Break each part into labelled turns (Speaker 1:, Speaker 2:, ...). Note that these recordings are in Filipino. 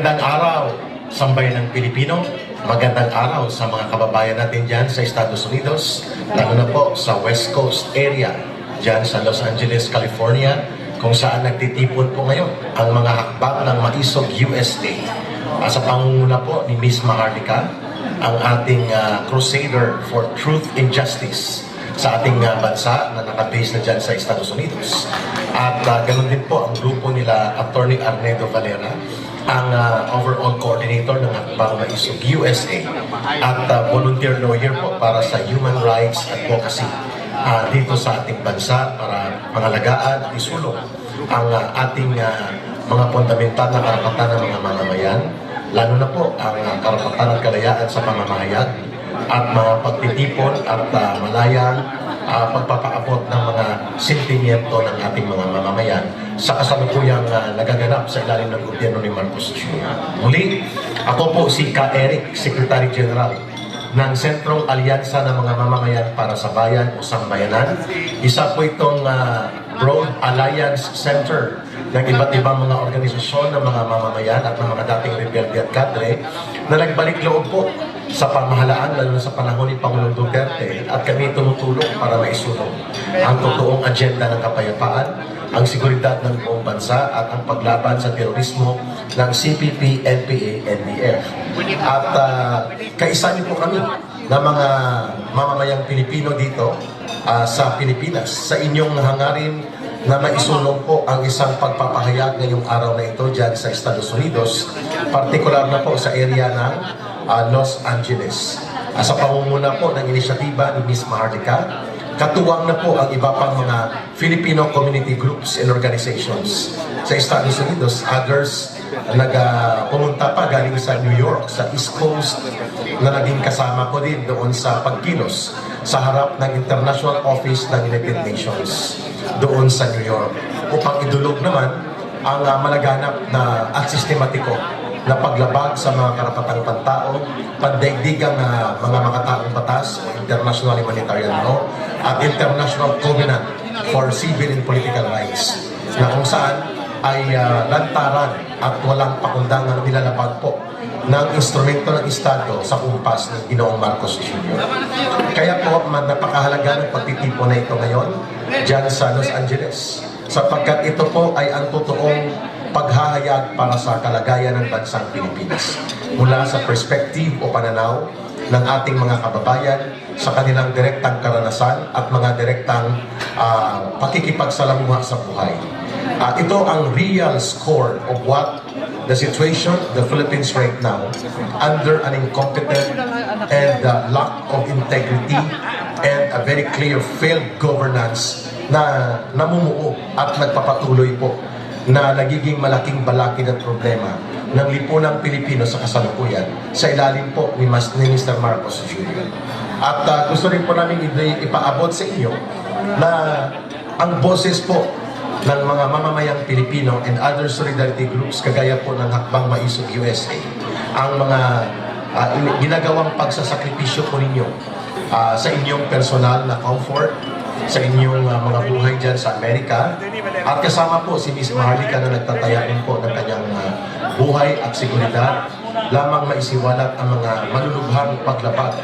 Speaker 1: Magandang araw, sambayan ng Pilipino. Magandang araw sa mga kababayan natin dyan sa Estados Unidos, lalo na po sa West Coast area, dyan sa Los Angeles, California, kung saan nagtitipon po ngayon ang mga hakbang ng Maisog USA. Sa pangunguna po ni Miss Maharlika, ang ating crusader for truth and justice sa ating bansa na nakabase na dyan sa Estados Unidos. At ganun din po ang grupo nila Attorney Arnedo Valera, ang overall coordinator ng Hakbang Maisog USA at volunteer lawyer po para sa human rights advocacy dito sa ating bansa para pangalagaan at isulong ang ating mga fundamental na karapatan ng mga mamamayan, lalo na po ang karapatan at kalayaan sa pamamahayag at mga pagtitipon at malayang pagpapaabot ng mga sentimiento ng ating mga mamamayan sa kasalukuyang nagaganap sa ilalim ng gobyerno ni Marcos Jr. Muli, ako po si Ka Eric, Secretary General ng Sentrong Alyansa ng mga Mamamayan para sa Bayan o Sambayanan. Isa po itong Broad Alliance Center ng iba't ibang mga organisasyon ng mga mamamayan at ng mga dating rebelde at kadre na nagbalik loob po sa pamahalaan lalo na sa panahon ni Pangulong Duterte, at kami tumutulong para maisulong ang totoong agenda ng kapayapaan, ang seguridad ng buong bansa at ang paglaban sa terorismo ng CPP, NPA, NDF. At kaisa niyo po kami na mga mamamayang Pilipino dito sa Pilipinas sa inyong hangarin na maisulong po ang isang pagpapahayag ngayong araw na ito dyan sa Estados Unidos, partikular na po sa area ng Los Angeles. Sa pangunguna po ng inisyatiba ni Miss Maharlika, katuwang na po ang iba pang mga Filipino community groups and organizations sa Estados Unidos. Others pumunta pa galing sa New York, sa East Coast, na naging kasama ko din doon sa pagkilos sa harap ng International Office ng United Nations doon sa New York, upang idulog naman ang malaganap na at sistematiko na paglabag sa mga karapatang pantao, pandaigdigang mga makataong batas o international humanitarian law at international covenant for civil and political rights, na kung saan ay lantaran at walang pakundangan nilalabag po ng instrumento ng Estado sa kumpas ng Ginoong Marcos Jr. Kaya po, napakahalaga ng pagtitipon na ito ngayon dyan sa Los Angeles, sapagkat ito po ay ang totoong paghahayag para sa kalagayan ng bansang Pilipinas mula sa perspektive o pananaw ng ating mga kababayan sa kanilang direktang karanasan at mga direktang pakikipagsalamuha sa buhay. Ito ang real score of what the situation the Philippines right now, under an incompetent and lack of integrity and a very clear failed governance na namumuo at nagpapatuloy po na nagiging malaking balakid at problema ng lipunang Pilipino sa kasalukuyan sa ilalim po ni Mr. Marcos Jr. At gusto rin po namin ipaabot sa inyo na ang boses po ng mga mamamayang Pilipino and other solidarity groups kagaya po ng Hakbang Maisog USA, ang mga ginagawang pagsasakripisyo po ninyo sa inyong personal na comfort, sa inyong mga buhay dyan sa Amerika, at kasama po si Miss Maharlika na nagtataya rin po ng kanyang buhay at seguridad, lamang maisiwalat ang mga malulubhang paglabag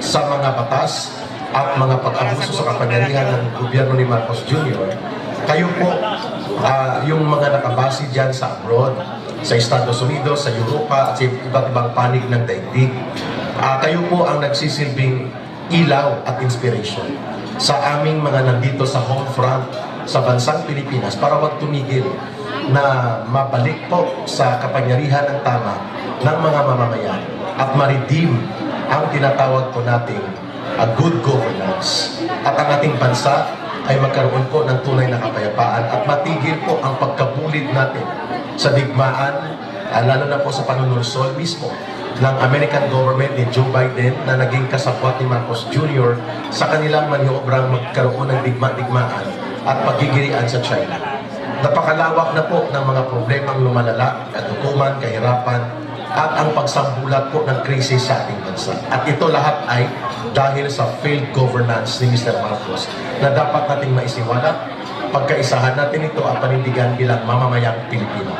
Speaker 1: sa mga batas at mga pag-abuso sa kapangyarihan ng gobyerno ni Marcos Jr. Kayo po, yung mga nakabase dyan sa abroad, sa Estados Unidos, sa Europa, at sa iba't ibang panig ng daigdig, kayo po ang nagsisilbing ilaw at inspiration sa aming mga nandito sa home front sa bansang Pilipinas para wag tumigil na mabalik po sa kapangyarihan ng tama ng mga mamamayan at ma-redeem ang tinatawag po nating good governance, at ang ating bansa ay magkaroon po ng tunay na kapayapaan at matigil po ang pagkabulid natin sa digmaan, lalo na po sa panunursol mismo ng American government ni Joe Biden na naging kasabwat ni Marcos Jr. sa kanilang maniobrang magkaroon ng digma-digmaan at pagigirian sa China. Napakalawak na po ng mga problemang lumalala, katutuman, kahirapan, at ang pagsambulat po ng krisis sa ating bansa. At ito lahat ay dahil sa failed governance ni Mr. Marcos na dapat nating maisiwalat, pagkaisahan natin ito at panindigan bilang mamamayang Pilipino.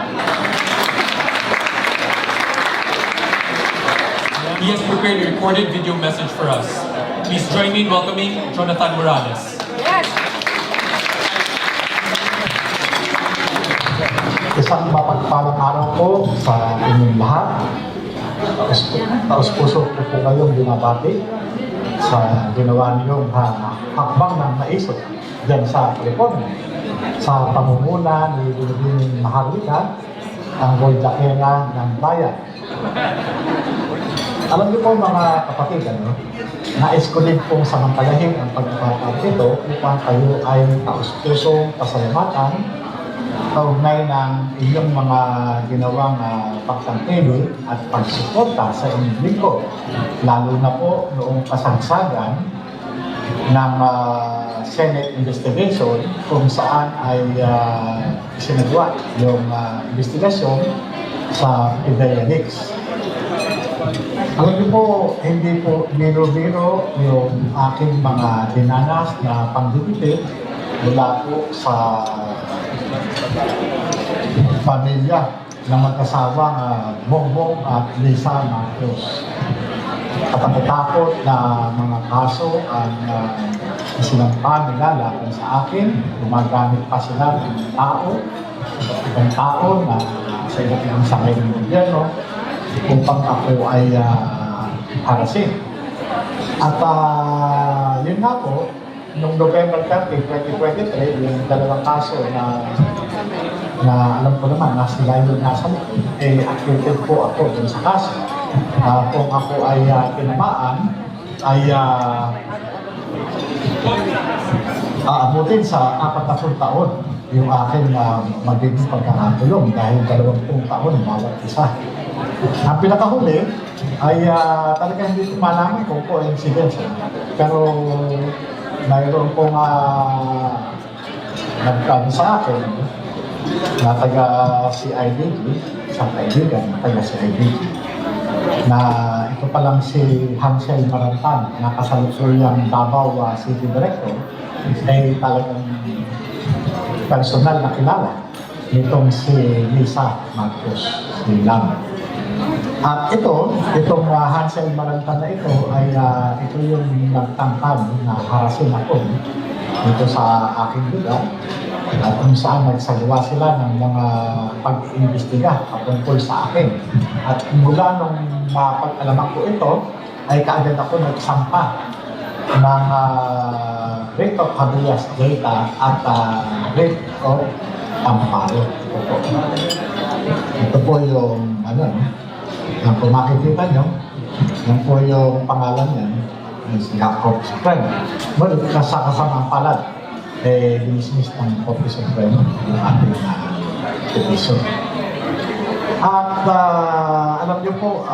Speaker 2: he has prepared a recorded video message for us. Please join me in welcoming Jonathan Morales.
Speaker 3: Isang mapagpalang araw po sa inyong lahat. Taos-puso ko po kayong binabati sa ginawa niyong hakbang ng naisip dyan sa California. Sa pamumuna ni Binibini Maharlika, ang Goldakena ng bayan. Alam niyo po mga kapatid, nais ko din pong samantalahin ang pagkakataon ito upang kayo ay taos-pusong pasalamatan kaugnay ng inyong mga ginawang pagtangkilik at pagsuporta sa inyong lingkod. Lalo na po noong kasagsagan ng Senate investigation kung saan ay sinagawa yung investigasyon sa Pidea Leaks. Alam niyo po, hindi po biro-biro yung aking mga dinanas na pagdidikit mula po sa pamilya ng mag-asawang Bongbong at Lisa Marcos. Katakot-takot na mga kaso ang isinampa nila laban sa akin. Gumagamit pa sila ng ibang tao na sa iba't ibang sakay ng gobyerno upang ako ay harasin. At yun nga po, noong November 30, 2023, yung dalawang kaso na alam ko naman na sila yung nasa acquitted po ako dun sa kaso. Kung ako ay tinamaan, ay aabutin sa 40 taon yung aking magiging pagkakakulong dahil 20 taon bawat isa. Ang pinakahuli ay talaga hindi ko malaman kung po incident. Pero mayroon pong nagkano sa akin na taga CIDG, isang kaibigan na taga CIDG, na ito pa lang si Hansel Marantan, na kasalukuyang Davao City Director, ay talagang personal na kilala nitong si Lisa Marcos, si Lam. At itong Hansel Marantan na ito ay ito yung nagtangkad na harasin ako dito sa aking lugar. At kung saan nagsagawa sila ng mga pag-iimbestiga patungkol sa akin. At mula nung mapag-alaman ko ito, ay kaagad ako nagsampa ng writ of habeas data at writ of amparo. Ito po yung yung kung makikita nyo, yan po yung pangalan niya, si Jacob Supreme. Well, sa kasamang palad, dinismiss ng Korte Suprema yung ating petition. At alam niyo po,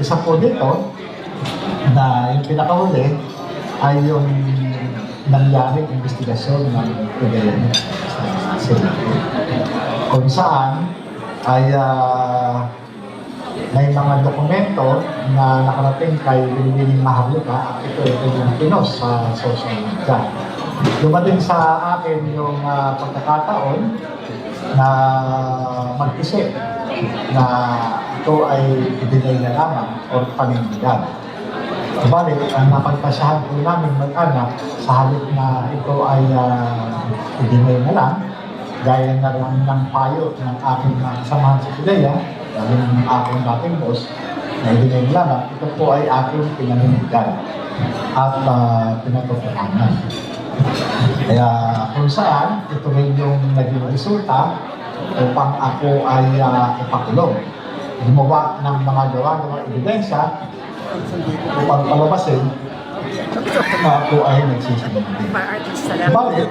Speaker 3: isa po dito na yung pinakahuli ay yung nangyaring investigasyon ng PDEA sa Senate. Kung saan ay may mga dokumento na nakarating kay Binibini Maharlika at ito yung pinos sa social media. Dumating sa akin yung pagkakataon na mag-isip na ito ay i-delay na lamang o panindigan. Balik, ang napagpasyahan ko namin mag-anak sa halip na ito ay i-delay na lang, gaya na lang ng payo ng aking samahan sa Pidea, dahil ng aking dating boss, na i-delay na lamang, ito po ay aking pinanindigan at pinatutuhanan. Kaya kung saan, ito rin yung naging resulta upang ako ay ipakulong. Gumawa ng mga gawa-gawa ebidensya upang palabasin na ako ay nagsisinungaling. Balik,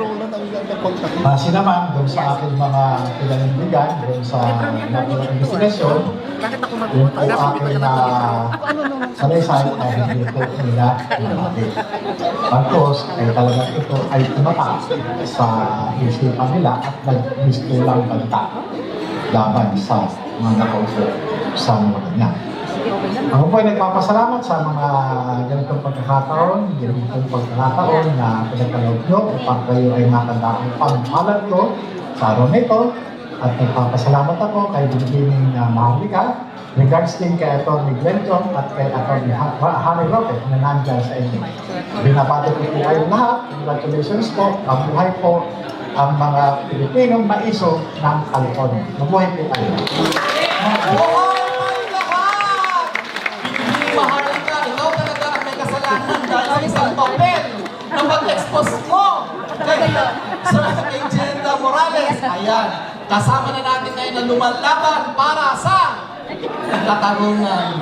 Speaker 3: base naman doon sa aking mga pinanindigan, doon sa mga investigasyon, yung po aking salaysay ay hindi ko nila nabalik. Pagkos ay talagang ito ay tumatak sa isipan nila at nag-mistulang banta laban sa mga nakaupo sa mga kanya. Ako po ay nagpapasalamat sa mga ganitong pagkakataon na pinagkaloob nyo upang kayo ay matandaan pang palad ko sa araw nito. At nagpapasalamat ako kay Binibini Maharlika Regards din kay Atty. Glenn Chong at kay Atty. Harry Roque na nandyan sa inyo. Binabati ko po kayo lahat. Congratulations po. Mabuhay po ang mga Pilipinong maiso ng California. Mabuhay po kayo.
Speaker 4: Buhay lahat! Hindi maharlika, ikaw talaga ang may kasalanan dahil sa isang papel na pag-expose mo kay Sir Agenda Morales. Ayan, kasama na natin ngayon na lumalaban para sa katarungan.